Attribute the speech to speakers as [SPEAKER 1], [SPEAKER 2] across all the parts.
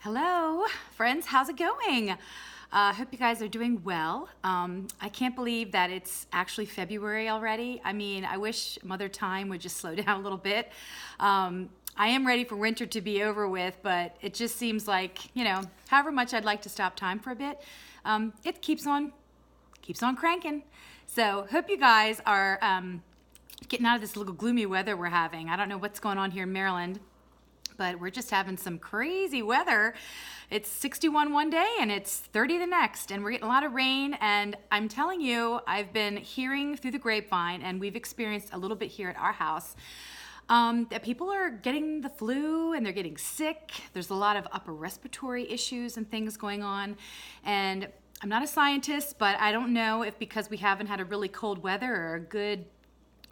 [SPEAKER 1] Hello, friends. How's it going? Hope you guys are doing well. I can't believe that it's actually February already. I mean, I wish Mother Time would just slow down a little bit. I am ready for winter to be over with, but it just seems like, however much I'd like to stop time for a bit, it keeps on cranking. So hope you guys are getting out of this little gloomy weather we're having. I don't know what's going on here in Maryland, but we're just having some crazy weather. It's 61 one day and it's 30 the next, and we're getting a lot of rain. And I'm telling you, I've been hearing through the grapevine, and we've experienced a little bit here at our house, that people are getting the flu and they're getting sick. There's a lot of upper respiratory issues and things going on. And I'm not a scientist, but I don't know if because we haven't had a really cold weather or a good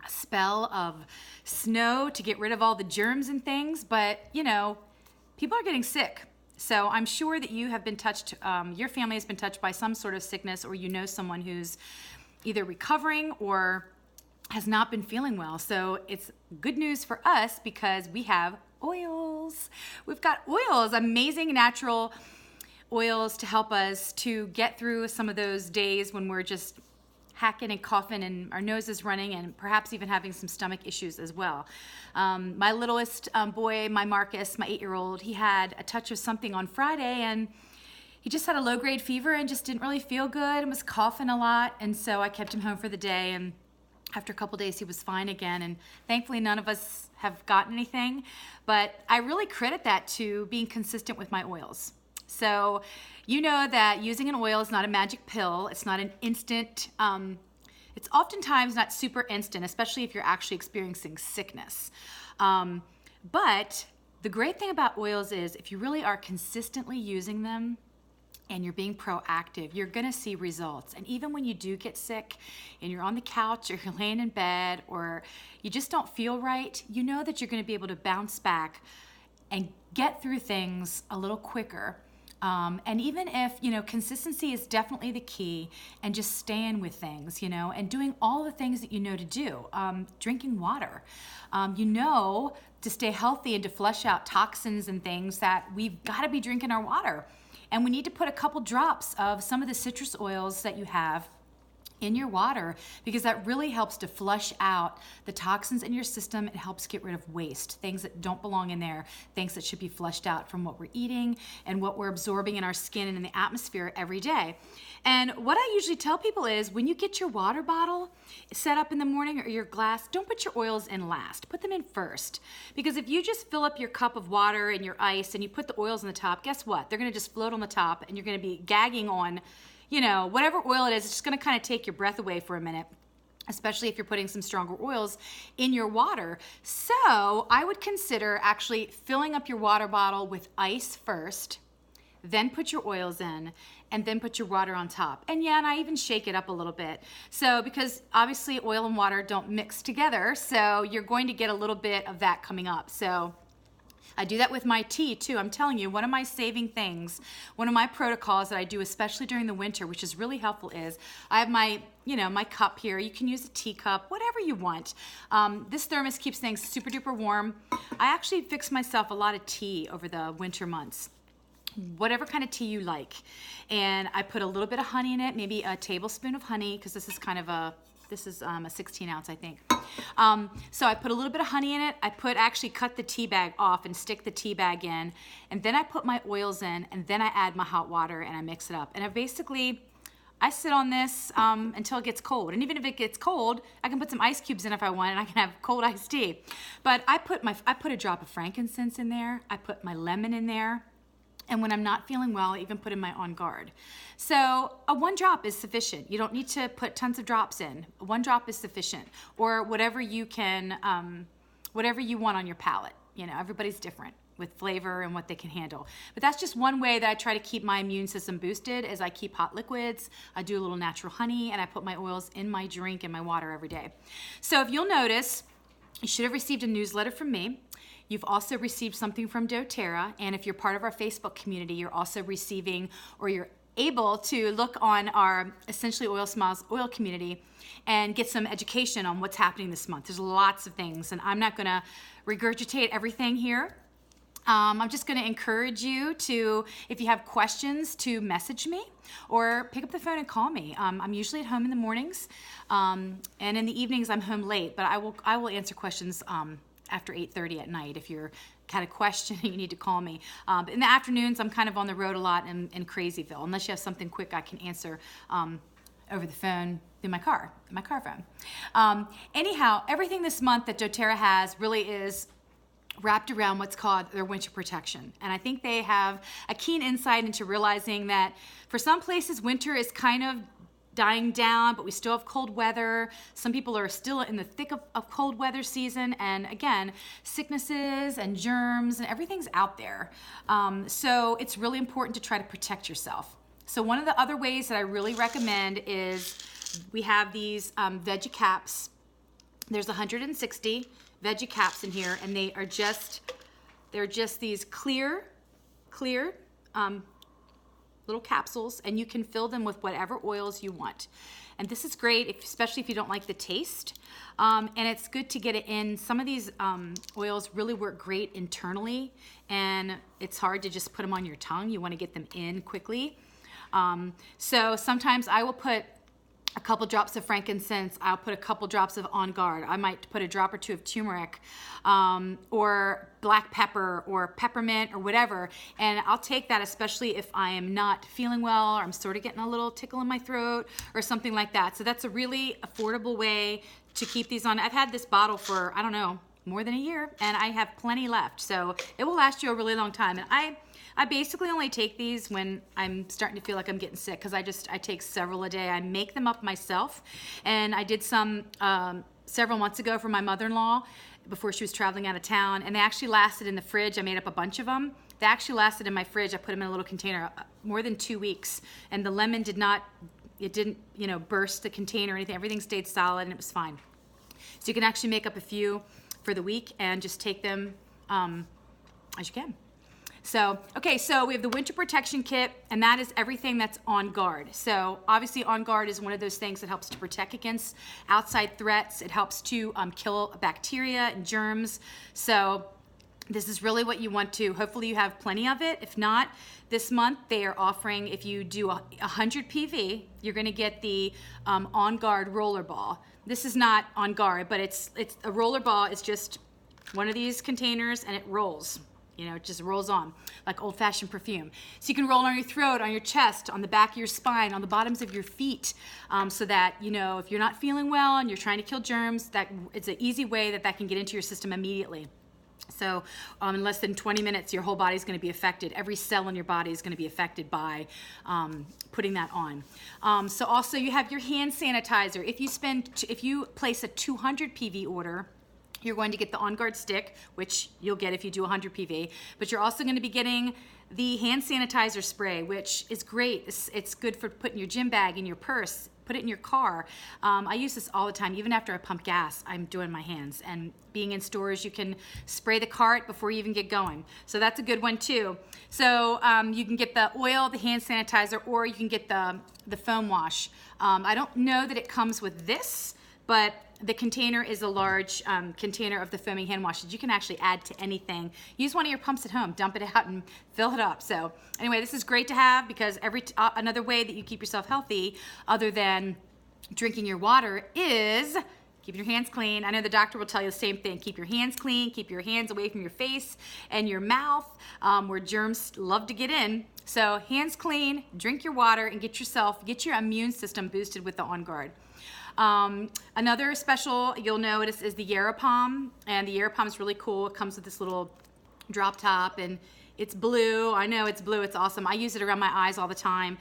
[SPEAKER 1] spell of snow to get rid of all the germs and things, but people are getting sick. So I'm sure that you have been touched, your family has been touched by some sort of sickness, or someone who's either recovering or has not been feeling well. So it's good news for us because we have oils. We've got oils, amazing natural oils to help us to get through some of those days when we're just hacking and coughing and our nose is running and perhaps even having some stomach issues as well. My littlest boy, my Marcus, my 8-year-old, he had a touch of something on Friday, and he just had a low-grade fever and just didn't really feel good and was coughing a lot. And so I kept him home for the day, and after a couple days he was fine again, and thankfully none of us have gotten anything. But I really credit that to being consistent with my oils. So you know that using an oil is not a magic pill. It's not an instant, it's oftentimes not super instant, especially if you're actually experiencing sickness. But the great thing about oils is if you really are consistently using them and you're being proactive, you're gonna see results. And even when you do get sick and you're on the couch or you're laying in bed or you just don't feel right, you know that you're gonna be able to bounce back and get through things a little quicker. And even if, consistency is definitely the key, and just staying with things, and doing all the things that you know to do, drinking water, to stay healthy and to flush out toxins and things, that we've got to be drinking our water. And we need to put a couple drops of some of the citrus oils that you have in your water, because that really helps to flush out the toxins in your system. It helps get rid of waste, things that don't belong in there, things that should be flushed out from what we're eating and what we're absorbing in our skin and in the atmosphere every day. And what I usually tell people is, when you get your water bottle set up in the morning or your glass, don't put your oils in last. Put them in first. Because if you just fill up your cup of water and your ice and you put the oils on the top, guess what? They're going to just float on the top, and you're going to be gagging on whatever oil it is. It's just going to kind of take your breath away for a minute, especially if you're putting some stronger oils in your water. So I would consider actually filling up your water bottle with ice first, then put your oils in, and then put your water on top. And I even shake it up a little bit. So because obviously oil and water don't mix together, so you're going to get a little bit of that coming up. So I do that with my tea too. I'm telling you, one of my saving things, one of my protocols that I do, especially during the winter, which is really helpful, is I have my, my cup here. You can use a teacup, whatever you want. This thermos keeps things super duper warm. I actually fix myself a lot of tea over the winter months, whatever kind of tea you like. And I put a little bit of honey in it, maybe a tablespoon of honey, because this is a 16 ounce, I think. So I put a little bit of honey in it. I actually cut the tea bag off and stick the tea bag in. And then I put my oils in, and then I add my hot water and I mix it up. And I sit on this until it gets cold. And even if it gets cold, I can put some ice cubes in if I want, and I can have cold iced tea. But I put a drop of frankincense in there. I put my lemon in there. And when I'm not feeling well, I even put in my On Guard. So a 1 drop is sufficient. You don't need to put tons of drops in. 1 drop is sufficient, or whatever you can, whatever you want on your palate. Everybody's different with flavor and what they can handle. But that's just one way that I try to keep my immune system boosted, is I keep hot liquids, I do a little natural honey, and I put my oils in my drink and my water every day. So if you'll notice, you should have received a newsletter from me. You've also received something from doTERRA, and if you're part of our Facebook community, you're also receiving, or you're able to look on our Essentially Oil Smiles oil community and get some education on what's happening this month. There's lots of things, and I'm not gonna regurgitate everything here. I'm just going to encourage you to, if you have questions, to message me or pick up the phone and call me. I'm usually at home in the mornings, and in the evenings I'm home late, but I will answer questions after 8:30 at night if you're kind of questioning. You need to call me. But in the afternoons, I'm kind of on the road a lot in Crazyville. Unless you have something quick, I can answer over the phone through my car phone. Anyhow, everything this month that doTERRA has really is wrapped around what's called their winter protection. And I think they have a keen insight into realizing that for some places, winter is kind of dying down, but we still have cold weather. Some people are still in the thick of cold weather season. And again, sicknesses and germs and everything's out there. So it's really important to try to protect yourself. So one of the other ways that I really recommend is we have these veggie caps. There's 160 veggie caps in here, and they're just these clear little capsules, and you can fill them with whatever oils you want. And this is great, especially if you don't like the taste. And it's good to get it in. Some of these oils really work great internally, and it's hard to just put them on your tongue. You want to get them in quickly. So sometimes I will put a couple drops of frankincense. I'll put a couple drops of On Guard. I might put a drop or two of turmeric, or black pepper or peppermint or whatever. And I'll take that, especially if I am not feeling well or I'm sort of getting a little tickle in my throat or something like that. So that's a really affordable way to keep these on. I've had this bottle for, I don't know, more than a year, and I have plenty left. So it will last you a really long time. And I basically only take these when I'm starting to feel like I'm getting sick, because I take several a day. I make them up myself, and I did some several months ago for my mother-in-law before she was traveling out of town, and they actually lasted in the fridge. I made up a bunch of them. They actually lasted in my fridge. I put them in a little container more than 2 weeks, and the lemon didn't burst the container or anything. Everything stayed solid, and it was fine. So you can actually make up a few for the week and just take them as you can. So, okay, so we have the winter protection kit, and that is everything that's On Guard. So obviously On Guard is one of those things that helps to protect against outside threats. It helps to kill bacteria and germs. So this is really what you want to, hopefully you have plenty of it. If not, this month they are offering, if you do 100 PV, you're gonna get the On Guard roller ball. This is not On Guard, but it's a roller ball. It's just one of these containers, and it rolls. It just rolls on like old-fashioned perfume. So you can roll on your throat, on your chest, on the back of your spine, on the bottoms of your feet, so that, if you're not feeling well and you're trying to kill germs, that it's an easy way that can get into your system immediately. So in less than 20 minutes, your whole body is going to be affected. Every cell in your body is going to be affected by putting that on. So also you have your hand sanitizer. If you place a 200 PV order, you're going to get the On Guard stick, which you'll get if you do 100 PV, but you're also going to be getting the hand sanitizer spray, which is great. It's good for putting your gym bag in your purse, put it in your car. I use this all the time. Even after I pump gas, I'm doing my hands. And being in stores, you can spray the cart before you even get going. So that's a good one too. So you can get the oil, the hand sanitizer, or you can get the foam wash. I don't know that it comes with this, but the container is a large container of the foaming hand wash that you can actually add to anything. Use one of your pumps at home, dump it out and fill it up. So anyway, this is great to have, because another way that you keep yourself healthy other than drinking your water is keeping your hands clean. I know the doctor will tell you the same thing. Keep your hands clean, keep your hands away from your face and your mouth, where germs love to get in. So hands clean, drink your water, and get your immune system boosted with the On Guard. Another special you'll notice is the Yarrow Palm, and the Yarrow Palm is really cool. It comes with this little drop top, and it's blue. I know it's blue. It's awesome. I use it around my eyes all the time.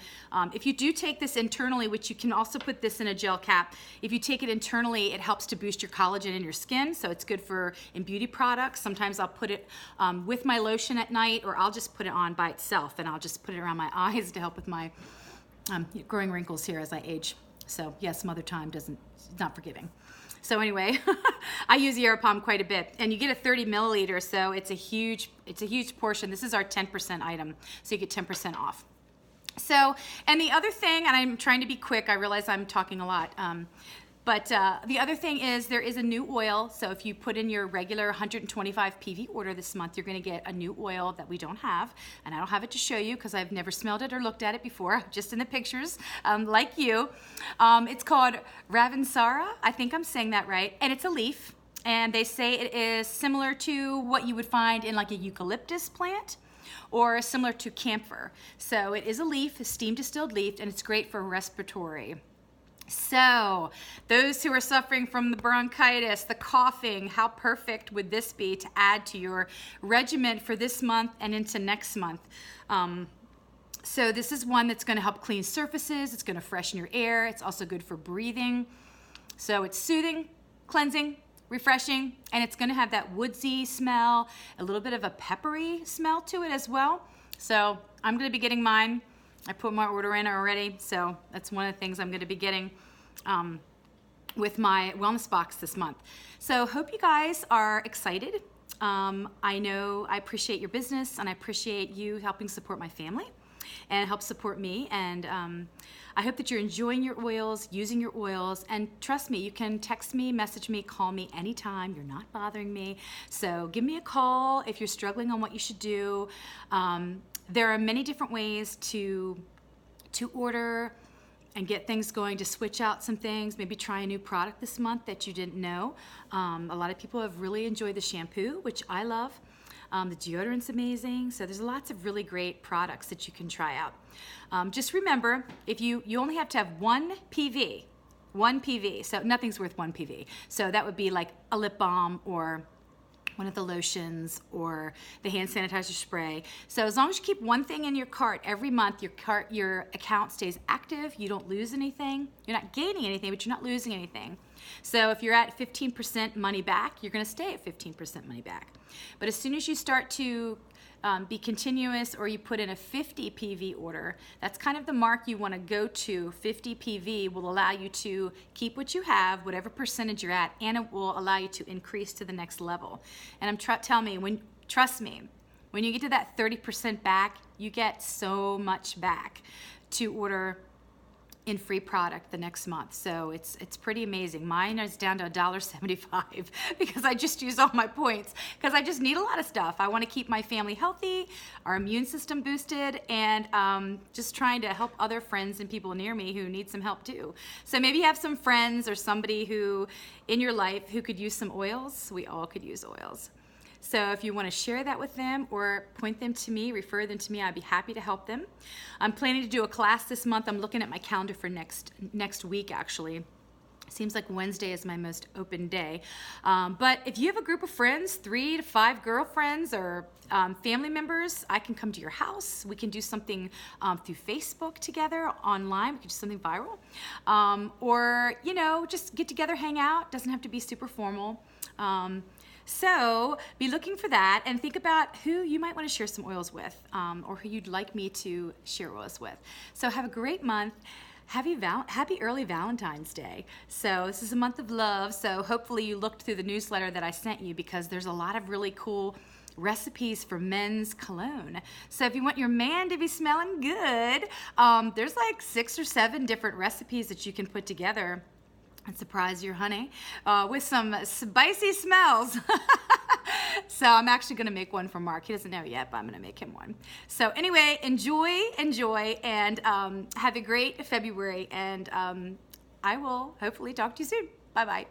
[SPEAKER 1] If you do take this internally, which you can also put this in a gel cap, if you take it internally, it helps to boost your collagen in your skin, so it's good in beauty products. Sometimes I'll put it with my lotion at night, or I'll just put it on by itself, and I'll just put it around my eyes to help with my growing wrinkles here as I age. So yes, Mother Time it's not forgiving. So anyway, I use Yarrow Palm quite a bit, and you get a 30 milliliter, so it's a huge portion. This is our 10% item, so you get 10% off. So, and the other thing, and I'm trying to be quick, I realize I'm talking a lot. But the other thing is there is a new oil. So if you put in your regular 125 PV order this month, you're gonna get a new oil that we don't have. And I don't have it to show you because I've never smelled it or looked at it before, just in the pictures, like you. It's called Ravinsara. I think I'm saying that right. And it's a leaf. And they say it is similar to what you would find in like a eucalyptus plant or similar to camphor. So it is a leaf, a steam distilled leaf, and it's great for respiratory. So those who are suffering from the bronchitis, the coughing, how perfect would this be to add to your regimen for this month and into next month? So this is one that's going to help clean surfaces. It's going to freshen your air. It's also good for breathing. So it's soothing, cleansing, refreshing, and it's going to have that woodsy smell, a little bit of a peppery smell to it as well. So I'm going to be getting mine. I put my order in already, so that's one of the things I'm going to be getting with my wellness box this month. So hope you guys are excited. I know I appreciate your business, and I appreciate you helping support my family and help support me. And I hope that you're enjoying your oils, using your oils, and trust me, you can text me, message me, call me anytime. You're not bothering me. So give me a call if you're struggling on what you should do. There are many different ways to order and get things going, to switch out some things, maybe try a new product this month that you didn't know. A lot of people have really enjoyed the shampoo, which I love. The deodorant's amazing. So there's lots of really great products that you can try out. Just remember, if you only have to have one PV, so nothing's worth one PV. So that would be like a lip balm or one of the lotions or the hand sanitizer spray. So as long as you keep one thing in your cart every month, your account stays active, you don't lose anything. You're not gaining anything, but you're not losing anything. So if you're at 15% money back, you're gonna stay at 15% money back. But as soon as you start to be continuous, or you put in a 50 PV order, that's kind of the mark you want to go to. 50 PV will allow you to keep what you have, whatever percentage you're at, and it will allow you to increase to the next level. And trust me, when you get to that 30% back, you get so much back to order in free product the next month. So it's pretty amazing. Mine is down to $1.75 because I just use all my points because I just need a lot of stuff. I want to keep my family healthy, our immune system boosted, and just trying to help other friends and people near me who need some help too. So maybe you have some friends or somebody who in your life who could use some oils. We all could use oils. So if you want to share that with them or point them to me, refer them to me, I'd be happy to help them. I'm planning to do a class this month. I'm looking at my calendar for next week, actually. Seems like Wednesday is my most open day. But if you have a group of friends, 3 to 5 girlfriends or family members, I can come to your house. We can do something through Facebook together, online. We can do something viral. Or, just get together, hang out. Doesn't have to be super formal. So be looking for that and think about who you might want to share some oils with or who you'd like me to share oils with. So have a great month. Happy early Valentine's Day. So this is a month of love. So hopefully you looked through the newsletter that I sent you because there's a lot of really cool recipes for men's cologne. So if you want your man to be smelling good, there's like 6 or 7 different recipes that you can put together and surprise your honey with some spicy smells. So I'm actually gonna make one for Mark. He doesn't know yet, but I'm gonna make him one. So anyway, enjoy, and have a great February, and I will hopefully talk to you soon. Bye-bye.